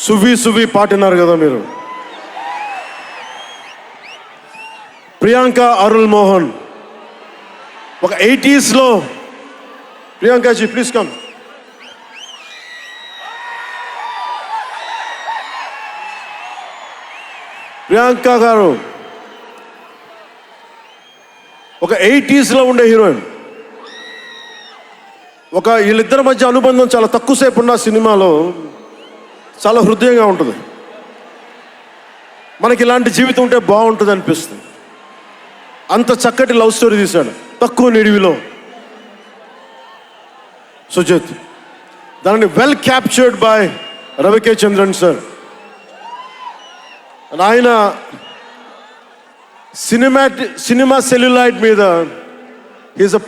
సువి సువి పాటినారు కదా మీరు. ప్రియాంక అరుల్ మోహన్ ఒక 80s లో. ప్రియాంకాజీ ప్లీజ్ కమ్. ప్రియాంక గారు ఒక 80s లో ఉండే హీరోయిన్. ఒక వీళ్ళిద్దరి మధ్య అనుబంధం చాలా తక్కువసేపు ఉన్న సినిమాలో చాలా హృదయంగా ఉంటుంది. మనకి ఇలాంటి జీవితం ఉంటే బాగుంటుంది అనిపిస్తుంది. అంత చక్కటి లవ్ స్టోరీ తీశాడు తక్కువ నిడివిలో సుజిత్. దానిని well captured by రవికే Chandran sir. ఆయన సినిమా సెల్యులాయిడ్ మీద ఈజ్ అ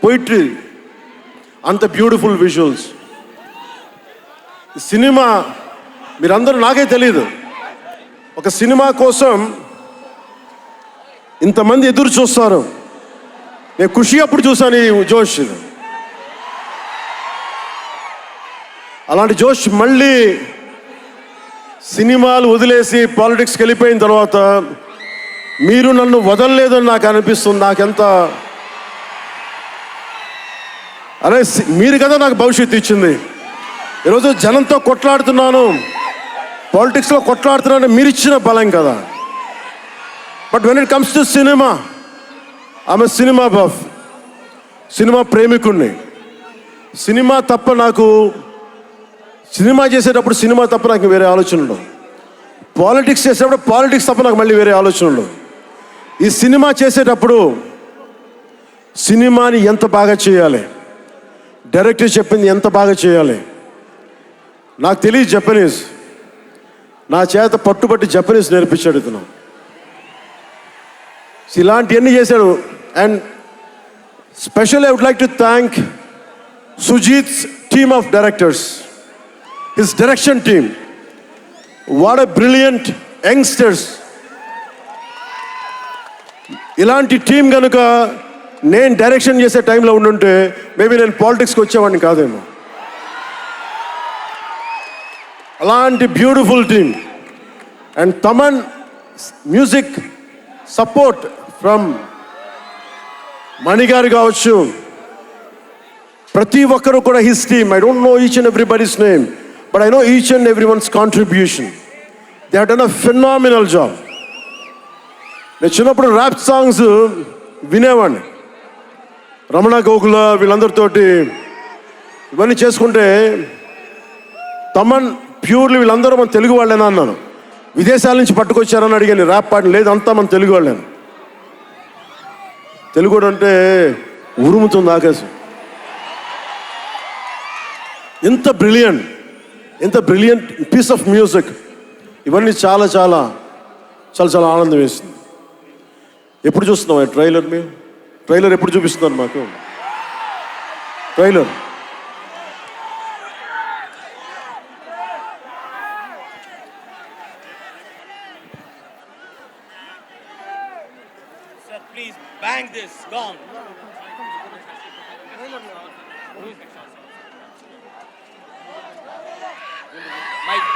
పోయిట్రీ. అంత బ్యూటిఫుల్ విజువల్స్. సినిమా మీరందరూ నాకే తెలియదు, ఒక సినిమా కోసం ఇంతమంది ఎదురు చూస్తారు. నేను ఖుషి అప్పుడు చూశాను ఈ జోష్. అలాంటి జోష్ మళ్ళీ సినిమాలు వదిలేసి పాలిటిక్స్కి వెళ్ళిపోయిన తర్వాత మీరు నన్ను వదలలేదని నాకు అనిపిస్తుంది. నాకెంత అరే మీరు కదా నాకు భవిష్యత్తు ఇచ్చింది. ఈరోజు జనంతో కొట్లాడుతున్నాను, పాలిటిక్స్లో కొట్లాడుతున్నాను, మీరు ఇచ్చిన బలం కదా. But when it comes to cinema, ఆమె సినిమా బఫ్, సినిమా ప్రేమికుణ్ణి. సినిమా తప్ప నాకు సినిమా చేసేటప్పుడు సినిమా తప్ప నాకు వేరే ఆలోచన ఉండవు. పాలిటిక్స్ చేసేటప్పుడు పాలిటిక్స్ తప్ప నాకు మళ్ళీ వేరే ఆలోచన ఉండవు. ఈ సినిమా చేసేటప్పుడు సినిమాని ఎంత బాగా చేయాలి, డైరెక్టర్ చెప్పింది ఎంత బాగా చేయాలి. నాకు తెలియదు జపనీస్, నా చేత పట్టుబట్టి జపనీస్ నేర్పించాడు ఇతను. ఇలాంటివన్నీ చేశాడు. And special I would like to thank Sujeeth's team of directors, his direction team. What a brilliant youngsters. ఇలాంటి టీం కనుక నేను డైరెక్షన్ చేసే టైంలో ఉండుంటే మేబీ నేను పాలిటిక్స్కి వచ్చేవాడిని కాదేమో. అలాంటి beautiful team. And Thaman music support from మణిగారు కావచ్చు, ప్రతి ఒక్కరు కూడా his team. I don't know each and everybody's name, but I know each and every one's contribution. They have done a phenomenal job. నేను చిన్నప్పుడు ర్యాప్ సాంగ్స్ వినేవాడిని, రమణ గోకుల వీళ్ళందరితోటి ఇవన్నీ చేసుకుంటే. తమన్ ప్యూర్లీ వీళ్ళందరూ మన తెలుగు వాళ్ళేనా అన్నాను. విదేశాల నుంచి పట్టుకొచ్చారని అడిగాను. ర్యాప్ పాట లేదు, అంతా మన తెలుగు వాళ్ళేను. తెలుగు అంటే ఉరుముతుంది ఆకాశం. ఎంత బ్రిలియంట్ పీస్ ఆఫ్ మ్యూజిక్. ఇవన్నీ చాలా చాలా చాలా చాలా ఆనందం వేస్తుంది. ఎప్పుడు చూస్తున్నాం ట్రైలర్? మేము ట్రైలర్ ఎప్పుడు చూపిస్తున్నారు మాకు? Trailer Please bang this gong. Mike.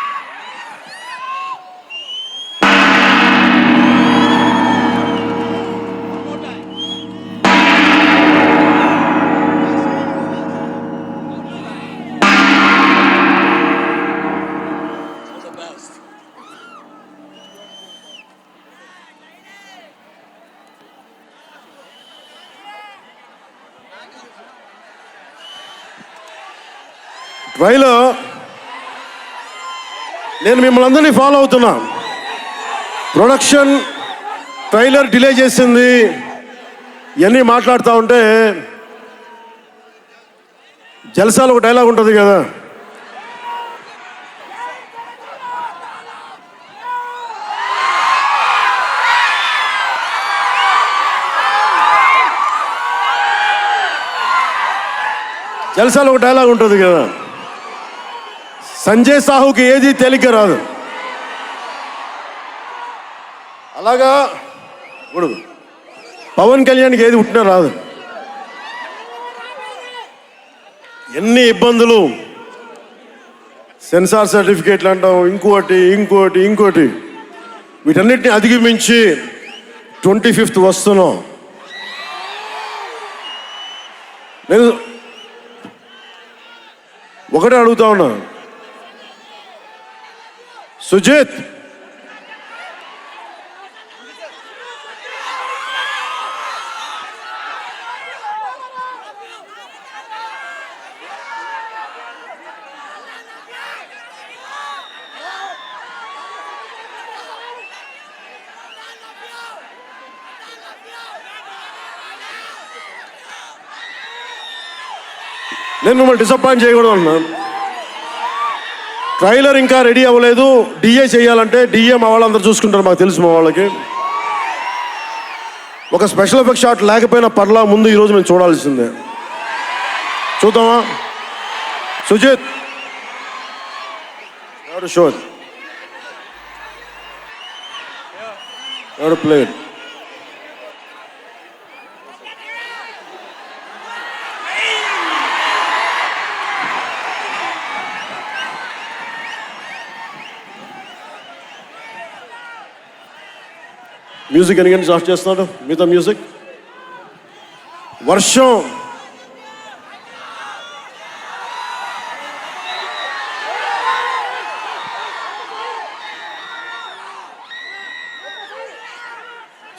Trailer నేను మిమ్మల్ని అందరినీ ఫాలో అవుతున్నా. ప్రొడక్షన్ ట్రైలర్ డిలే చేసింది, ఇవన్నీ మాట్లాడుతూ ఉంటే జల్సాలో ఒక డైలాగ్ ఉంటుంది కదా, జల్సాలో ఒక డైలాగ్ ఉంటుంది కదా, సంజయ్ సాహుకి ఏది తేలిక రాదు. అలాగా ఇప్పుడు పవన్ కళ్యాణ్కి ఏది పుట్టినా రాదు. ఎన్ని ఇబ్బందులు సెన్సార్ సర్టిఫికేట్లు అంటాం, ఇంకోటి వీటన్నిటిని అధిగమించి 25th వస్తున్నాం. నేను ఒకటే అడుగుతా ఉన్నా, సుజిత్ నేను మిమ్మల్ని డిసప్పాయింట్ చేయకూడదు అన్నాను. ట్రైలర్ ఇంకా రెడీ అవ్వలేదు. డిఏ చేయాలంటే డిఏ మా వాళ్ళందరూ చూసుకుంటారు, మాకు తెలుసు. మా వాళ్ళకి ఒక స్పెషల్ ఎఫెక్ట్ షాట్ లేకపోయినా పర్లా, ముందు ఈరోజు మేము చూడాల్సిందే. చూద్దామా? సుజిత్ ఎవరు షో ఎవరు ప్లే మ్యూజిక్ ఎన్ని గంటలు స్టార్ట్ చేస్తున్నాడు? మిగతా మ్యూజిక్ వర్షం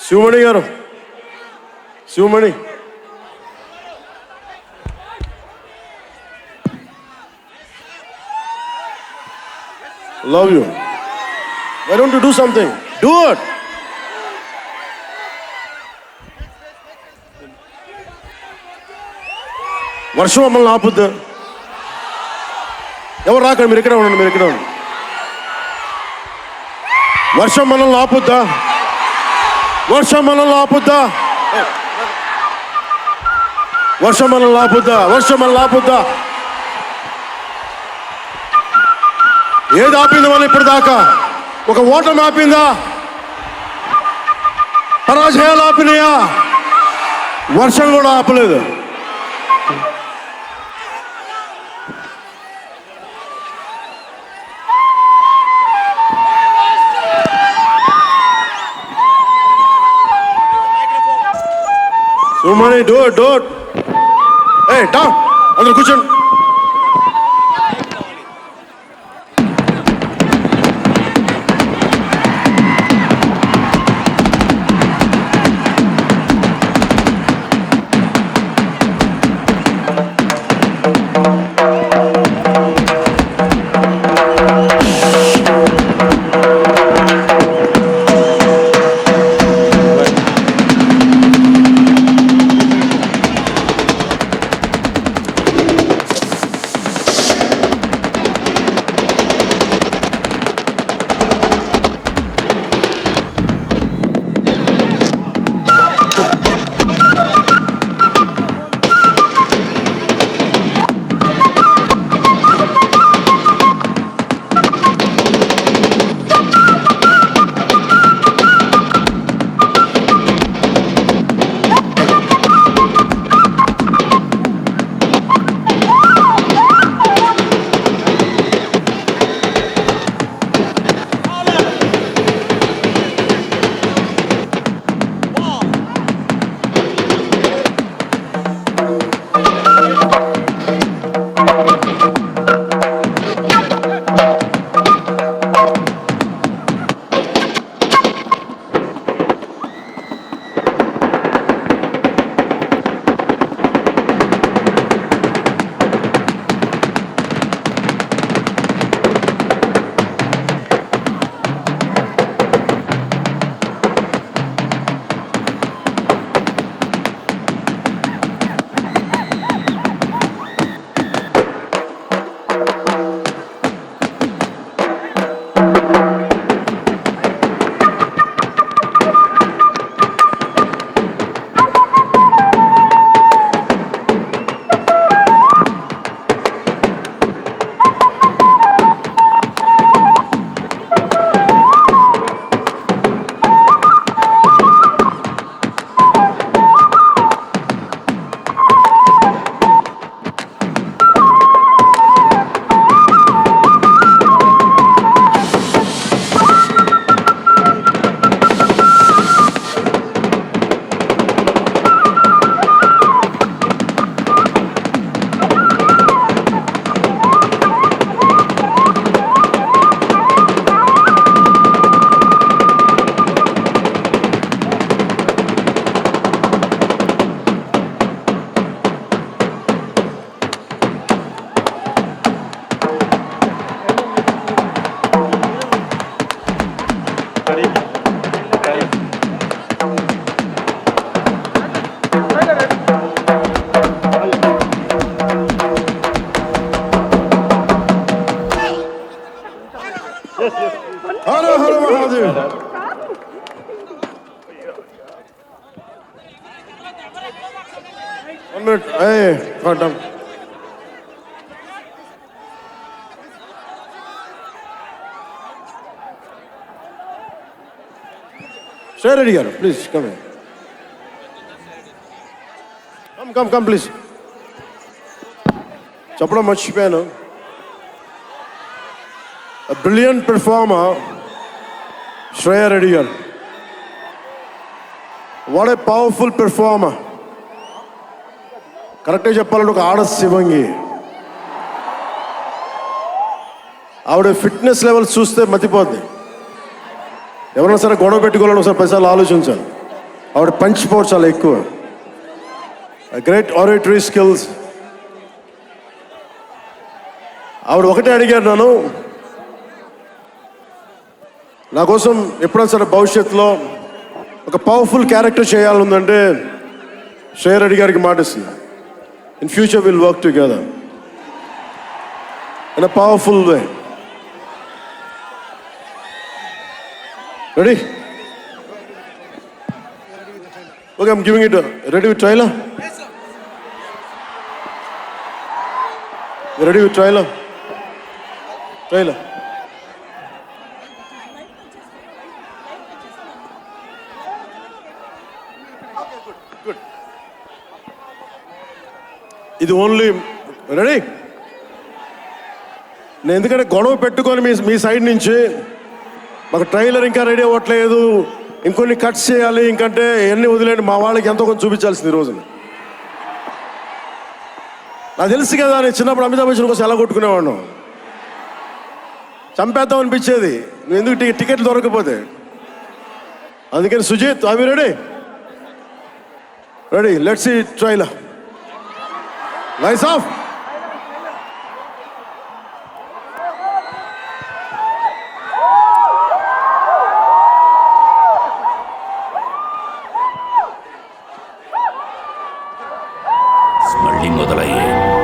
శివమణి గారు, Sivamani love you. Why don't you do something? Do it. వర్షం మమ్మల్ని ఆపుద్దా? ఎవరు రాకండి, మీరు ఇక్కడే ఉండండి, మీరు ఇక్కడే ఉండండి. వర్షం మనల్ని ఆపుద్దా? వర్షం మనల్ని ఆపుద్దా? వర్షం మనల్ని ఆపుద్దా? వర్షం మనల్ని ఆపుద్దా? ఏది ఆపింది మనం ఇప్పుడు దాకా? ఒక ఓటమి ఆపిందా? పరాజయాలు ఆపినాయా? వర్షం కూడా ఆపలేదు. Sumani, do it. Hey, down. Andar కూర్చోండి. హర హర Mahadev. One minute. Hey, madam. Stay ready here. Please come here. Come, please. చెప్పడం మర్చిపోయాను. A brilliant performer, Shreya Reddy garu. What a powerful performer. కరెక్ట్గా చెప్పాలంటే ఒక ఆడ శివంగి. ఆవిడ ఫిట్నెస్ లెవెల్ చూస్తే మతిపోద్ది. ఎవరైనా సరే గొడవ పెట్టుకోవాలని ఒకసారి పైసలు ఆలోచించాలి. ఆవిడ పంచ్ పవర్ చాలా ఎక్కువ. Great oratory skills. ఆవిడ ఒకటే అడిగారు నన్ను, నా కోసం ఎప్పుడైనా సరే భవిష్యత్తులో ఒక పవర్ఫుల్ క్యారెక్టర్ చేయాలందంటే శ్రేయ రెడ్డి గారికి మాటిస్తుంది. In future we'll work together in a powerful way. Ready? Okay, I'm giving it. Ready with trailer? Yes, sir. You ready with trailer? Trailer. Good. ఇది ఓన్లీ రెడీ. నేను ఎందుకంటే గొడవ పెట్టుకొని మీ సైడ్ నుంచి మాకు ట్రైలర్ ఇంకా ready అవ్వట్లేదు, ఇంకొన్ని కట్స్ చేయాలి, ఇంకంటే ఎన్ని వదిలేండి, మా వాళ్ళకి ఎంతో కొంచెం చూపించాల్సింది ఈ రోజున. నాకు తెలుసు కదా, నేను చిన్నప్పుడు అమితాబ్ బచ్చన్ కోసం ఎలా కొట్టుకునేవాడిను, చంపేద్దాం అనిపించేది నువ్వు ఎందుకు టికెట్లు దొరకకపోతే. అందుకని సుజిత్, అవి ready? Ready, let's see trailer. Lights off. మళ్ళీ మొదలయ్యాయి.